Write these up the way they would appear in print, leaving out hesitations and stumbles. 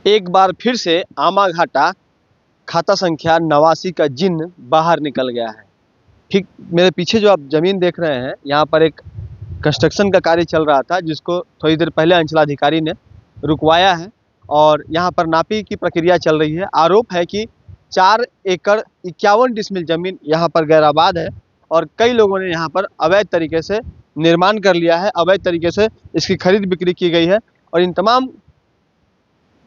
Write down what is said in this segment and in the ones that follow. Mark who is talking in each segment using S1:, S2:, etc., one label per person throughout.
S1: एक बार फिर से आमाघाटा खाता संख्या 89 का जिन्न बाहर निकल गया है। ठीक मेरे पीछे जो आप जमीन देख रहे हैं, यहाँ पर एक कंस्ट्रक्शन का कार्य चल रहा था, जिसको थोड़ी देर पहले अंचलाधिकारी ने रुकवाया है और यहाँ पर नापी की प्रक्रिया चल रही है। आरोप है कि 4 एकड़ 51 डिसमिल जमीन यहाँ पर गैराबाद है और कई लोगों ने यहाँ पर अवैध तरीके से निर्माण कर लिया है, अवैध तरीके से इसकी खरीद बिक्री की गई है और इन तमाम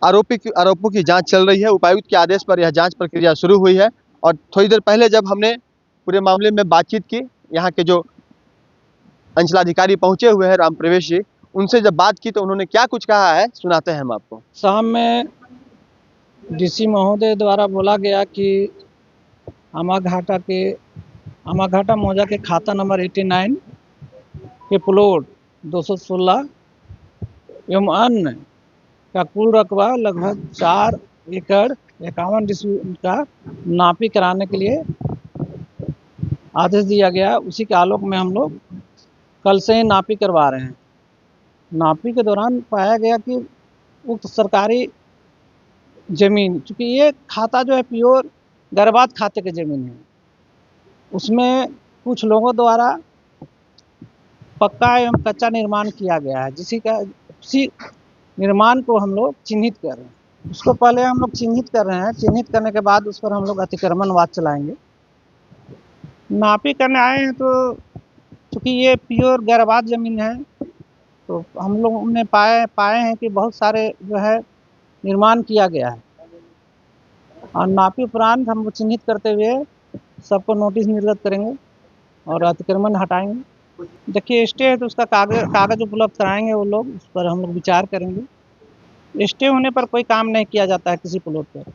S1: आरोपों की जांच चल रही है। उपायुक्त के आदेश पर यह जांच प्रक्रिया शुरू हुई है और थोड़ी देर पहले जब हमने पूरे मामले में बातचीत की, यहाँ के जो अंचलाधिकारी पहुंचे हुए हैं राम प्रवेश जी, उनसे जब बात की तो उन्होंने क्या कुछ कहा है सुनाते हैं हम आपको।
S2: शाम में डीसी महोदय द्वारा बोला गया कि आमाघाटा मौजा के खाता नंबर 89 के प्लॉट 216 एवं अन्य का कुल रकबा लगभग 4 एकड़ 51 डिसमिल का नापी कराने के लिए आदेश दिया गया। उसी के आलोक में हम लोग कल से ही नापी करवा रहे हैं। नापी के दौरान पाया गया कि उक्त सरकारी ज़मीन, चूँकि ये खाता जो है प्योर गैराबाद खाते की ज़मीन है, उसमें कुछ लोगों द्वारा पक्का एवं कच्चा निर्माण किया गया है, उसी निर्माण को हम लोग चिन्हित कर रहे हैं। उसको पहले हम लोग चिन्हित कर रहे हैं, चिन्हित करने के बाद उस पर हम लोग अतिक्रमणवाद चलाएंगे। नापी करने आए हैं तो चूँकि ये प्योर गैराबाद ज़मीन है, तो हम लोगों ने पाए हैं कि बहुत सारे जो है निर्माण किया गया है और नापी उपरांत हम लोग चिन्हित करते हुए सबको नोटिस निर्गत करेंगे और अतिक्रमण हटाएंगे। देखिए, स्टे है तो उसका कागज़ उपलब्ध कराएंगे वो लोग, उस पर हम लोग विचार करेंगे। स्टे होने पर कोई काम नहीं किया जाता है किसी प्लॉट पर।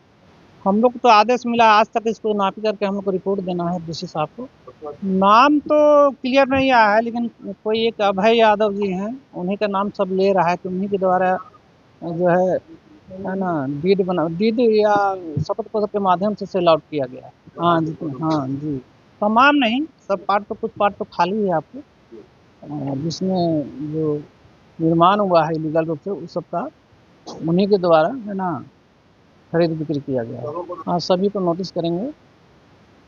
S2: हम लोग को तो आदेश मिला आज तक इसको नापी करके हम लोग को रिपोर्ट देना है डीसी साहब को। नाम तो क्लियर नहीं आया है, लेकिन कोई एक अभय यादव जी हैं, उन्हीं का नाम सब ले रहा है कि उन्हीं के द्वारा जो है ना डीड या शपथ पत्र के माध्यम से सेल आउट किया गया है। हाँ जी, तमाम नहीं, सब पार्ट तो, कुछ पार्ट तो खाली है आपको, जिसमें जो निर्माण हुआ है इलीगल रूप से उस सब का उन्हीं के द्वारा है ना खरीद बिक्री किया गया है। हाँ, सभी को नोटिस करेंगे।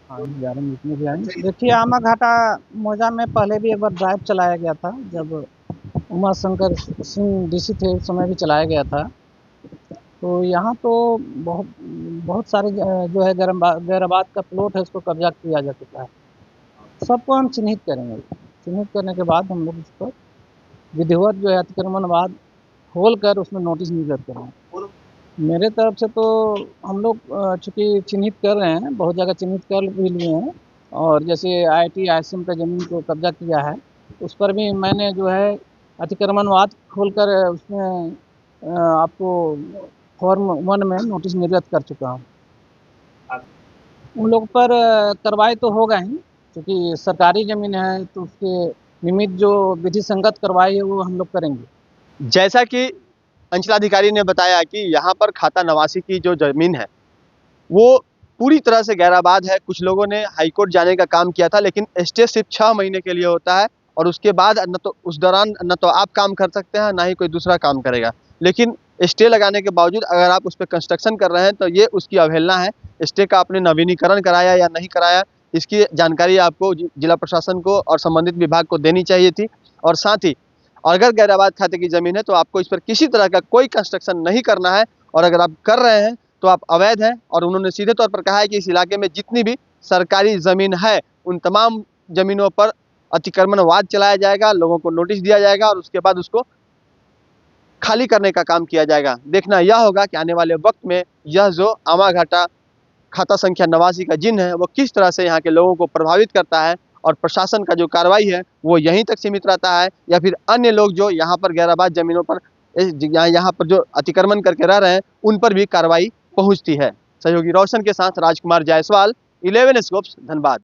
S2: हाँ, 11 मिनट में भी आएंगे। देखिए, आमाघाटा मौजा में पहले भी एक बार ड्राइव चलाया गया था, जब उमा शंकर सिंह डीसी थे उस समय भी चलाया गया था। तो यहाँ तो बहुत सारे जो है गैराबाद का प्लॉट है, उसको कब्जा किया जा चुका है। सबको हम चिन्हित करेंगे। चिन्हित करने के बाद हम लोग उस पर विधिवत जो है अतिक्रमणवाद खोल कर उसमें नोटिस निर्गत करेंगे। मेरे तरफ से तो हम लोग चूँकि चिन्हित कर रहे हैं, बहुत जगह चिन्हित कर भी लिए हैं और जैसे IIT ISM का ज़मीन को कब्जा किया है, उस पर भी मैंने जो है अतिक्रमणवाद खोलकर उसमें आपको फॉर्म 1 में नोटिस निर्गत कर चुका हूँ। उन लोग पर कार्रवाई तो होगा ही, क्योंकि सरकारी ज़मीन है तो उसके निमित्त जो विधि संगत कार्रवाई है वो हम लोग करेंगे।
S1: जैसा कि अंचलाधिकारी ने बताया कि यहाँ पर खाता 89 की जो जमीन है वो पूरी तरह से गैराबाद है। कुछ लोगों ने हाईकोर्ट जाने का काम किया था, लेकिन स्टे सिर्फ 6 महीने के लिए होता है और उसके बाद न तो उस दौरान न तो आप काम कर सकते हैं, ना ही कोई दूसरा काम करेगा। लेकिन स्टे लगाने के बावजूद अगर आप उस पर कंस्ट्रक्शन कर रहे हैं तो ये उसकी अवहेलना है। स्टे का आपने नवीनीकरण कराया या नहीं कराया, इसकी जानकारी आपको जिला प्रशासन को और संबंधित विभाग को देनी चाहिए थी। और साथ ही अगर गैराबाद खाते की ज़मीन है तो आपको इस पर किसी तरह का कोई कंस्ट्रक्शन नहीं करना है, और अगर आप कर रहे हैं तो आप अवैध हैं। और उन्होंने सीधे तौर पर कहा है कि इस इलाके में जितनी भी सरकारी ज़मीन है उन तमाम ज़मीनों पर अतिक्रमणवाद चलाया जाएगा, लोगों को नोटिस दिया जाएगा और उसके बाद उसको खाली करने का काम किया जाएगा। देखना यह होगा कि आने वाले वक्त में यह जो आमाघाटा खाता संख्या 89 का जिन्न है वो किस तरह से यहाँ के लोगों को प्रभावित करता है और प्रशासन का जो कार्रवाई है वो यहीं तक सीमित रहता है, या फिर अन्य लोग जो यहाँ पर गैराबाद ज़मीनों पर यहाँ पर जो अतिक्रमण करके रह रहे हैं उन पर भी कार्रवाई पहुँचती है। सहयोगी रोशन के साथ राजकुमार जायसवाल, 11 स्कोप्स, धनबाद।